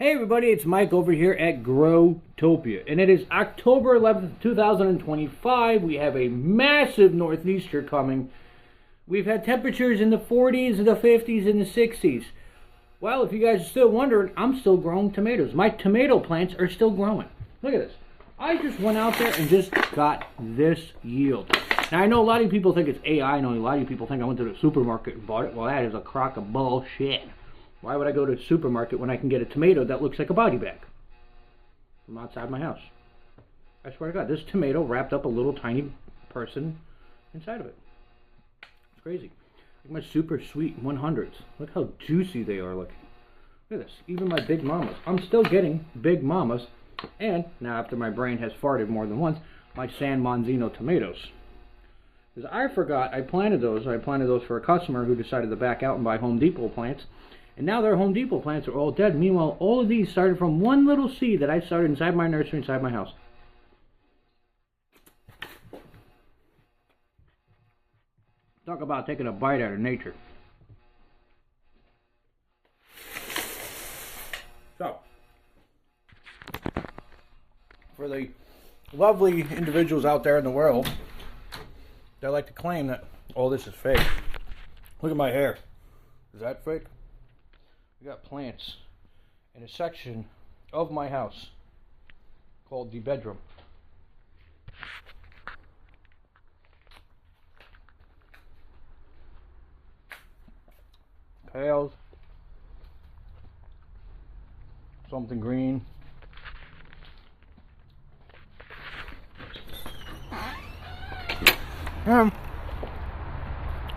Hey everybody, it's Mike over here at Growtopia, and it is October 11th, 2025. We have a massive northeaster coming. We've had temperatures in the 40s, the 50s, and the 60s. Well, if you guys are still wondering, I'm still growing tomatoes. My tomato plants are still growing. Look at this. I just went out there and just got this yield. Now, I know a lot of people think it's AI. I know a lot of people think I went to the supermarket and bought it. Well, that is a crock of bullshit. Why would I go to the supermarket when I can get a tomato that looks like a body bag from outside my house? I swear to God, this tomato wrapped up a little tiny person inside of it. It's crazy. Look at my super sweet 100s. Look how juicy they are looking. Look at this. Even my big mamas. I'm still getting big mamas. And now after my brain has farted more than once, my San Manzino tomatoes. Because I forgot I planted those. I planted those for a customer who decided to back out and buy Home Depot plants. And now their Home Depot plants are all dead. Meanwhile, all of these started from one little seed that I started inside my nursery, inside my house. Talk about taking a bite out of nature. So, for the lovely individuals out there in the world that like to claim that all this is fake, look at my hair. Is that fake? We got plants in a section of my house called the bedroom. Kales, something green.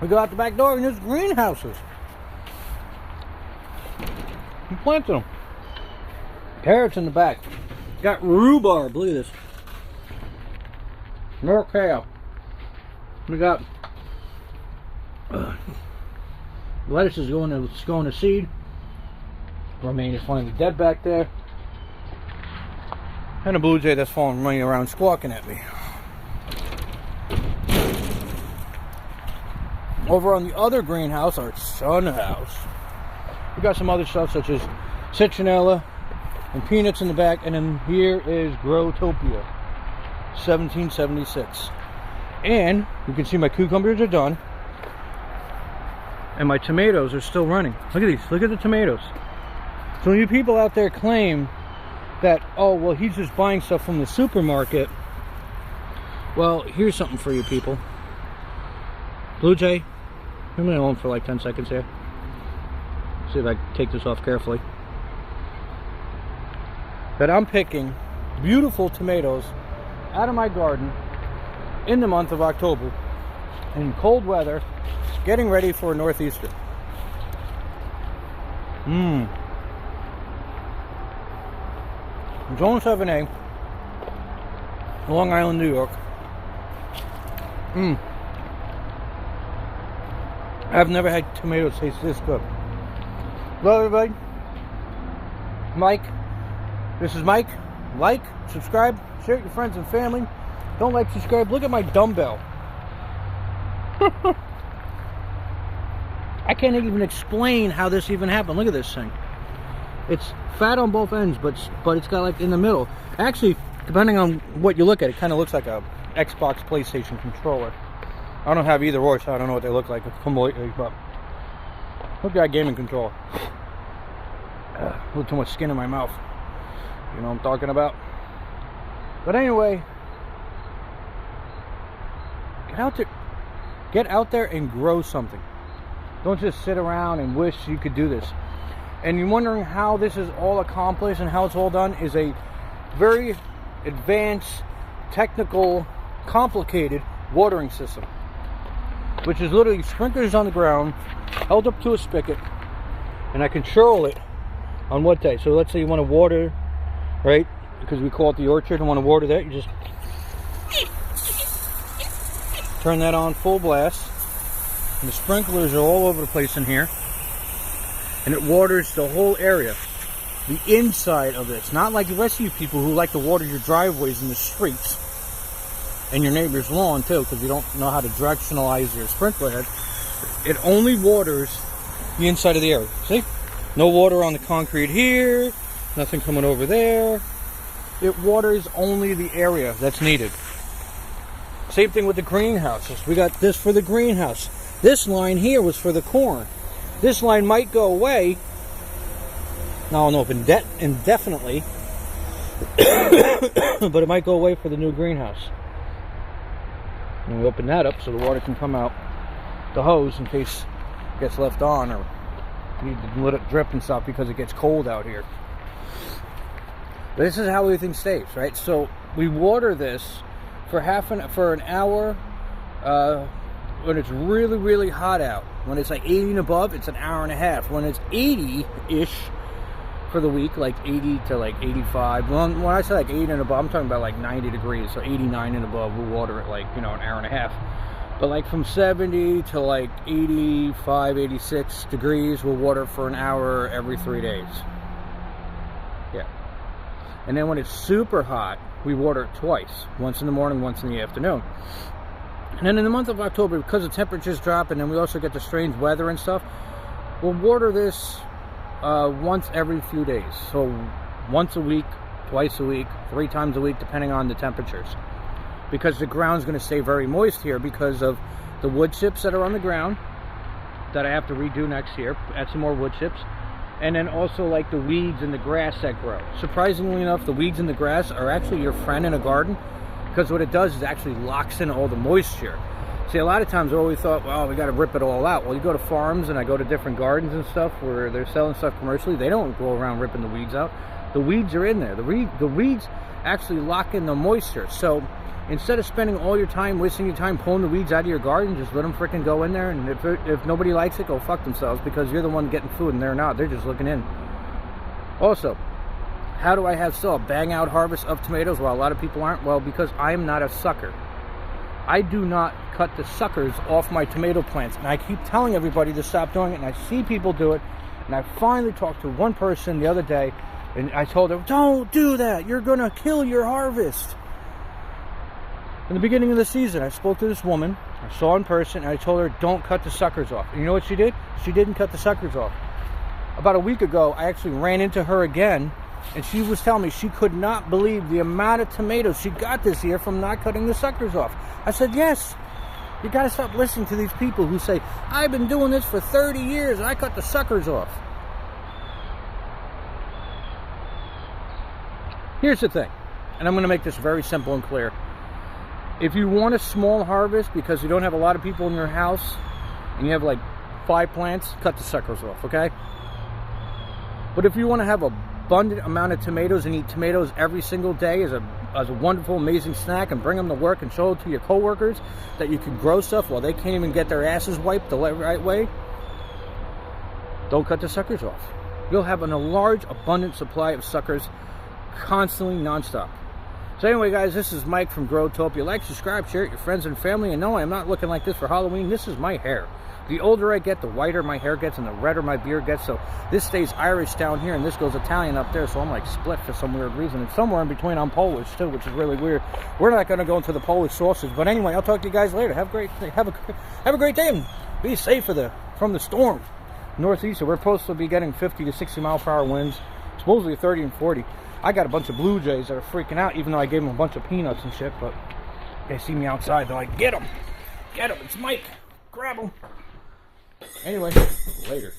We go out the back door and there's greenhouses. I'm planting them. Carrots in the back. Got rhubarb. Look at this. More kale. We got lettuce is going to seed. Romaine is finally dead back there. And a blue jay that's falling running around squawking at me. Over on the other greenhouse, our sun house, we got some other stuff such as citronella and peanuts in the back, and then here is Growtopia 1776. And you can see my cucumbers are done, and my tomatoes are still running. Look at these. Look at the tomatoes. So when you people out there claim that, oh, well, he's just buying stuff from the supermarket, well, here's something for you people. Blue jay, leave me alone for like 10 seconds here. See if I can take this off carefully. That I'm picking beautiful tomatoes out of my garden in the month of October in cold weather, getting ready for a northeaster. Zone 7A, Long Island, New York. I've never had tomatoes taste this good. Hello everybody, Mike. This is Mike. Like, subscribe, share it with your friends and family. Don't like, subscribe. Look at my dumbbell. I can't even explain how this even happened. Look at this thing. It's fat on both ends, but it's got like in the middle. Actually, depending on what you look at, it kind of looks like a Xbox, PlayStation controller. I don't have either or, so I don't know what they look like completely, but look at that gaming controller. A little too much skin in my mouth. You know what I'm talking about? But anyway, get out there and grow something. Don't just sit around and wish you could do this. And you're wondering how this is all accomplished and how it's all done is a very advanced, technical, complicated watering system, which is literally sprinklers on the ground held up to a spigot, and I control it on what day. So let's say you want to water, right, because we call it the orchard, and want to water that, you just turn that on full blast, and the sprinklers are all over the place in here, and it waters the whole area, the inside of this. Not like the rest of you people who like to water your driveways in the streets and your neighbor's lawn too, because you don't know how to directionalize your sprinkler head. It only waters the inside of the area. See? No water on the concrete here, Nothing coming over there. It waters only the area that's needed. Same thing with the greenhouses. We got this for the greenhouse. This line here was for the corn. This line might go away. I don't know if indefinitely, but it might go away for the new greenhouse. And we open that up so the water can come out the hose in case it gets left on, or you need to let it drip and stuff because it gets cold out here. But this is how everything stays, right? So we water this for an hour when it's really, really hot out. When it's like 80 and above, it's an hour and a half. When it's 80-ish for the week, like 80 to like 85. When I say like 80 and above, I'm talking about like 90 degrees. So 89 and above, we'll water it like, an hour and a half. But like from 70 to like 85, 86 degrees, we'll water for an hour every 3 days. Yeah. And then when it's super hot, we water it twice. Once in the morning, once in the afternoon. And then in the month of October, because the temperatures drop, and then we also get the strange weather and stuff, we'll water this once every few days. So once a week, twice a week, 3 times a week, depending on the temperatures. Because the ground's going to stay very moist here because of the wood chips that are on the ground that I have to redo next year. Add some more wood chips. And then also like the weeds and the grass that grow. Surprisingly enough, the weeds and the grass are actually your friend in a garden, because what it does is actually locks in all the moisture. See, a lot of times I always thought, well, we got to rip it all out. Well, you go to farms, and I go to different gardens and stuff where they're selling stuff commercially. They don't go around ripping the weeds out. The weeds are in there. The weeds actually lock in the moisture. So instead of spending all your time, wasting your time pulling the weeds out of your garden, just let them freaking go in there. And if nobody likes it, go fuck themselves, because you're the one getting food and they're not. They're just looking in. Also, how do I have still a bang out harvest of tomatoes while a lot of people aren't? Well, because I'm not a sucker. I do not cut the suckers off my tomato plants. And I keep telling everybody to stop doing it. And I see people do it. And I finally talked to one person the other day. And I told her, don't do that. You're going to kill your harvest. In the beginning of the season, I spoke to this woman. I saw her in person. And I told her, don't cut the suckers off. And you know what she did? She didn't cut the suckers off. About a week ago, I actually ran into her again. And she was telling me she could not believe the amount of tomatoes she got this year from not cutting the suckers off. I said, yes, you got to stop listening to these people who say, I've been doing this for 30 years and I cut the suckers off. Here's the thing, and I'm going to make this very simple and clear. If you want a small harvest because you don't have a lot of people in your house and you have like 5 plants, cut the suckers off, okay? But if you want to have a abundant amount of tomatoes and eat tomatoes every single day as a wonderful, amazing snack, and bring them to work and show it to your coworkers that you can grow stuff while they can't even get their asses wiped the right way, don't cut the suckers off. You'll have a large, abundant supply of suckers constantly, nonstop. So anyway, guys, this is Mike from Growtopia. Like, subscribe, share it with your friends and family. And no, I'm not looking like this for Halloween. This is my hair. The older I get, the whiter my hair gets and the redder my beard gets. So this stays Irish down here and this goes Italian up there. So I'm like split for some weird reason. And somewhere in between I'm Polish too, which is really weird. We're not going to go into the Polish sausage. But anyway, I'll talk to you guys later. Have a great day and be safe from the storm. Northeast, so we're supposed to be getting 50 to 60 mile per hour winds. Supposedly 30 and 40. I got a bunch of blue jays that are freaking out, even though I gave them a bunch of peanuts and shit. But they see me outside. They're like, get them. Get them. It's Mike. Grab them. Anyway, later.